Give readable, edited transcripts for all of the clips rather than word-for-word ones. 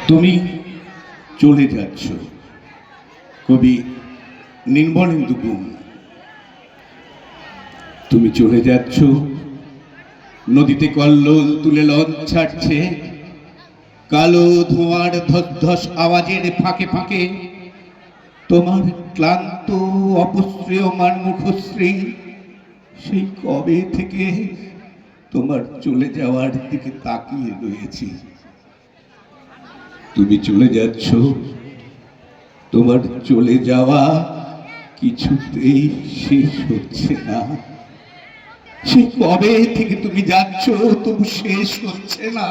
তুমি চলে যাচ্ছ। কবি নির্মলেন্দু গুণ। তুমি চলে যাচ্ছ, নদীতে কল্লোল তুলে লঞ্চ ছাড়ছে, কালো ধোঁয়ার ধস আওয়াজের ফাঁকে ফাঁকে তোমার ক্লান্ত অপশ্রেয়মান মুখশ্রী সেই কবে থেকে তোমার চলে যাওয়ার দিকে তাকিয়ে রয়েছি। তুমি চলে যাচ্ছ, তোমার চলে যাওয়া কিছুতেই শেষ হচ্ছে না। সে কবে থেকে তুমি যাচ্ছ, তবু শেষ হচ্ছে না,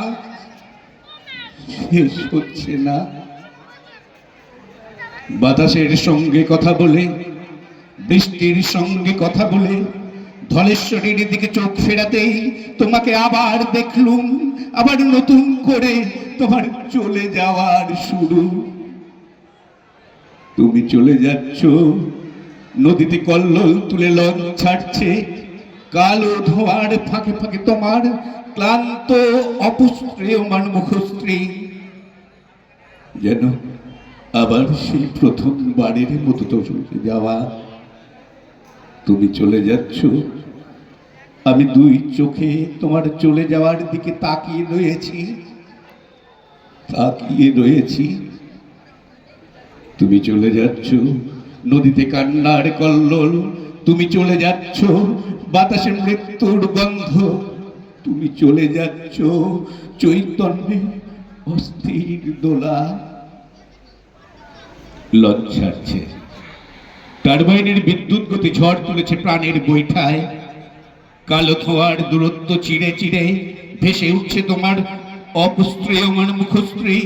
শেষ হচ্ছে না। বাতাসের সঙ্গে কথা বলে, বৃষ্টির সঙ্গে কথা বলে, ধলেশ্বরীর দিকে চোখ ফেরাতেই তোমাকে আবার দেখলুম, আবার নতুন করে তোমার চলে যাওয়ার শুরু। তুমি চলে যাচ্ছ, নদীতে কল্লোল তুলে লঞ্চ ছাড়ছে, কালো ধোঁয়ার ফাঁকে ফাঁকে তোমার ক্লান্ত অপশ্রেয়মান মুখশ্রী যেন আবার সেই প্রথমবারের মতো তো চলে যাওয়া। তুমি চলে যাচ্ছ, আমি দুই চোখে তোমার চলে যাওয়ার দিকে তাকিয়ে রয়েছি, তাকিয়ে রয়েছি। তুমি চলে যাচ্ছ, নদীতে কান্নার কল্লোল, তুমি চলে যাচ্ছ, বাতাসে মৃত্যুর গন্ধ, তুমি চলে যাচ্ছ, চৈতন্যে অস্থির দোলা। লঞ্চ ছাড়ছে, টারবাইনের বিদ্যুৎ গতি ঝড় তুলেছে প্রাণের বৈঠায়, কালো ধোঁয়ার দূরত্ব চিড়ে চিড়ে ভেসে উঠছে তোমার অপশ্রেয়মান মুখশ্রী।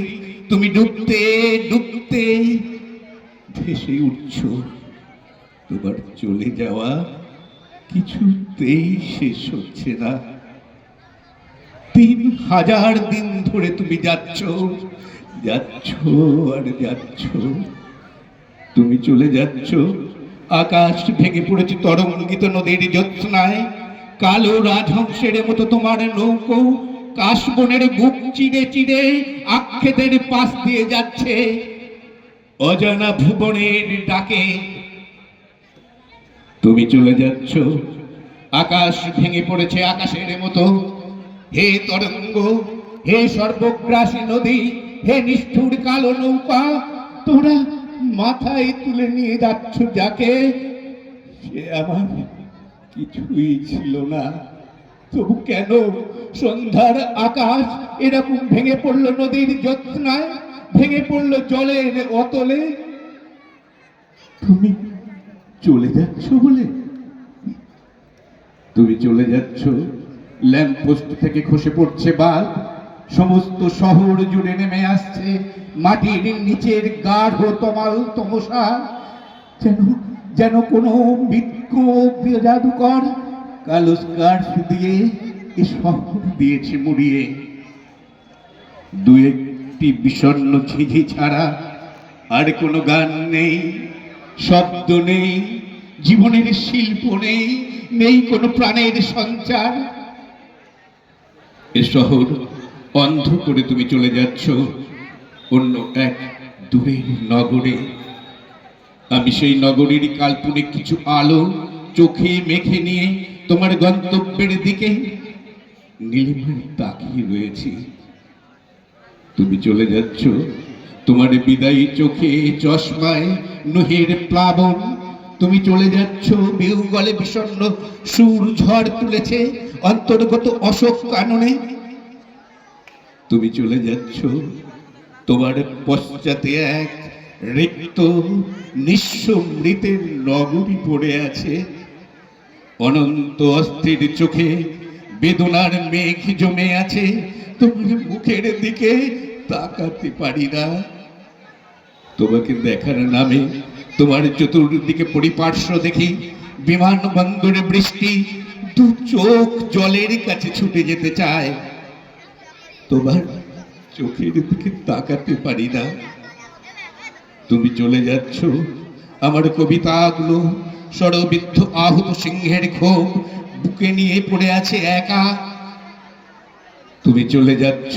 তুমি ডুবতে ডুবতে ভেসে উঠছ, তোমার চলে যাওয়া কিছুতেই শেষ হচ্ছে না। 3000 দিন ধরে তুমি যাচ্ছ, যাচ্ছ আর যাচ্ছ। তুমি চলে যাচ্ছ, আকাশ ভেঙে পড়েছে তরঙ্গিত নদীর জ্যোৎস্নায়, কালো রাজহংসের মতো তোমার নৌকো কাশবনের বুক চিড়ে চিড়ে আক্ষেপের পাশ দিয়ে যাচ্ছে অজানা ভুবনের ডাকে। তুমি চলে যাচ্ছ, আকাশ ভেঙে পড়েছে আকাশের মতো। হে তরঙ্গ, হে সর্বগ্রাসী নদী, হে নিষ্ঠুর কালো নৌকা, তোমরা মাথায় তুলে নিয়ে যাচ্ছ যাকে, সে আমার কিছুই ছিল না। তবু কেন সন্ধ্যার আকাশ এরকম ভেঙে পড়লো নদীর জ্যোৎস্নায়, ভেঙে পড়লো জলের অতলে? তুমি চলে যাচ্ছ বলে। তুমি চলে যাচ্ছ, ল্যাম্পপোস্ট থেকে খসে পড়ছে বাল্ব, সমস্ত শহর জুড়ে নেমে আসছে মাটির নিচের গাঢ় তমাল তমসা, যেন যেন কোনো বিক্ষোভ জাদুকর কালো স্কার্ফ দিয়ে এ শহর দিয়েছে মুড়িয়ে। দু একটি বিষণ্ণ ঝিঝি ছাড়া আর কোনো গান নেই, শব্দ নেই, জীবনের শিল্প নেই, নেই কোনো প্রাণের সঞ্চার। এ শহর অন্ধ করে তুমি চলে যাচ্ছ অন্য এক দূরের নগরে। আমি সেই নগরীর কাল্পনিক কিছু আলো চোখে মেখে নিয়ে তোমার গন্তব্যের দিকে নীলিমায় তাকিয়ে রয়েছি। তুমি চলে যাচ্ছ, তোমার বিদায়ী চোখে চশমায় নুহের প্লাবন। তুমি চলে যাচ্ছ, বিহ্বলে বিষণ্ণ সুর ঝড় তুলেছে অন্তর্গত অশোক কাননে। তুমি চলে যাচ্ছ, তোমার পশ্চাতে এক রিক্ত নিঃস্ব মৃতের নগরী পড়ে আছে, অনন্ত অস্থির চোখে বেদনার মেঘ জমে আছে। তোমার মুখের দিকে তাকাতে পারি না। তোমাকে দেখার নামে তোমার চতুর্দিকে পরিপার্শ্ব দেখি, বিমানবন্দরে বৃষ্টি, দু চোখ জলের কাছে ছুটে যেতে চায়। তোমার চোখের দিকে তাকাতে পারি না। তুমি চলে যাচ্ছ, আমার কবিতাগুলো ষড়বিদ্ধ আহত সিংহের ক্ষোভ বুকে নিয়ে পড়ে আছে একা। তুমি চলে যাচ্ছ,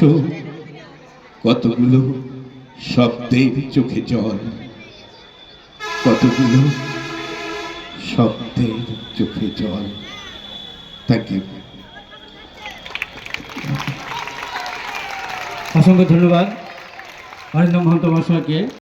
কতগুলো শব্দের চোখে জল, কতগুলো শব্দের চোখে জল। Thank you. অসংখ্য ধন্যবাদ অরিন্দম মহন্ত মহাশয়কে।